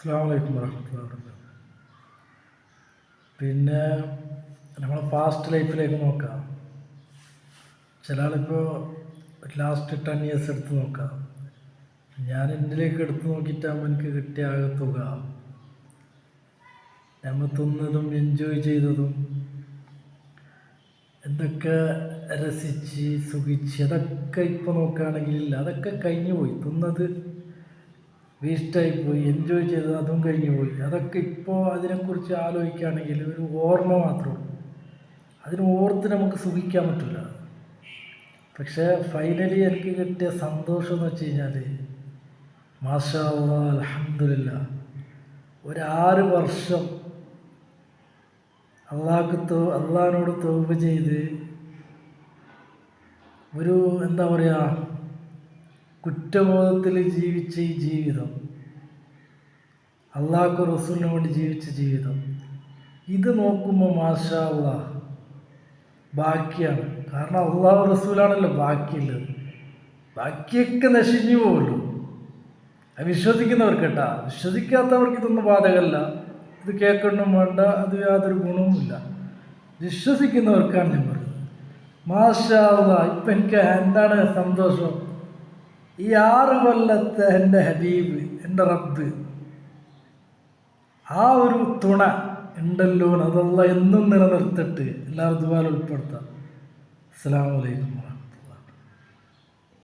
അസ്സലാമു അലൈക്കും വറഹ്മത്തുള്ളാഹി വബറകാതുഹു. പിന്നെ നമ്മൾ പാസ്റ്റ് ലൈഫിലേക്ക് നോക്കാം. ചില ആളിപ്പോൾ ലാസ്റ്റ് 10 years എടുത്ത് നോക്കാം. ഞാൻ എന്നിലേക്ക് എടുത്ത് നോക്കിയിട്ടാകുമ്പോൾ എനിക്ക് കിട്ടിയ ആകെ തുക, നമ്മൾ തിന്നതും എൻജോയ് ചെയ്തതും എന്തൊക്കെ രസിച്ച് സുഖിച്ച് അതൊക്കെ ഇപ്പോൾ നോക്കുകയാണെങ്കിൽ ഇല്ല, അതൊക്കെ കഴിഞ്ഞു പോയി. തിന്നത് വേസ്റ്റായിപ്പോയി, എൻജോയ് ചെയ്തത് അതും കഴിഞ്ഞു പോയി. അതൊക്കെ ഇപ്പോൾ അതിനെക്കുറിച്ച് ആലോചിക്കുകയാണെങ്കിൽ ഒരു ഓർമ്മ മാത്രമേ ഉള്ളൂ. അതിന് ഓർത്ത് നമുക്ക് സുഖിക്കാൻ പറ്റില്ല. പക്ഷേ ഫൈനലി എനിക്ക് കിട്ടിയ സന്തോഷം എന്ന് വെച്ച് കഴിഞ്ഞാൽ മാഷാ അല്ലാഹ് അൽഹംദുലില്ലാ, ഒരു 6 വർഷം അള്ളാഹിനോട് തൗബ ചെയ്ത് ഒരു എന്താ പറയുക, കുറ്റബോധത്തിൽ ജീവിച്ച ഈ ജീവിതം, അള്ളാഹ്ക്ക് റസൂലിന് വേണ്ടി ജീവിച്ച ജീവിതം, ഇത് നോക്കുമ്പോൾ മാഷാ അല്ലാഹ് ബാക്കിയാണ്. കാരണം അള്ളാഹു റസൂലാണല്ലോ ബാക്കിയുള്ളത്. ബാക്കിയൊക്കെ നശിഞ്ഞു പോകുള്ളൂ. അത് വിശ്വസിക്കുന്നവർക്ക് കേട്ടാ, വിശ്വസിക്കാത്തവർക്ക് ഇതൊന്നും ബാധകമല്ല. ഇത് കേൾക്കണം വേണ്ട, അത് യാതൊരു ഗുണവുമില്ല. വിശ്വസിക്കുന്നവർക്കാണ് ഞാൻ പറയുന്നത്. മാഷാ അല്ലാഹ്, ഇപ്പം എനിക്ക് എന്താണ് സന്തോഷം, ഈ 6 കൊല്ലത്തെ എൻ്റെ ഹബീബ്, എൻ്റെ റബ്ബ്, ആ ഒരു തുണ ഉണ്ടല്ലോ, അതല്ല എന്നും നിലനിർത്തിട്ട് എല്ലാവരും ദുആയിൽ ഉൾപ്പെടുത്താം. അസ്സലാമു അലൈക്കും.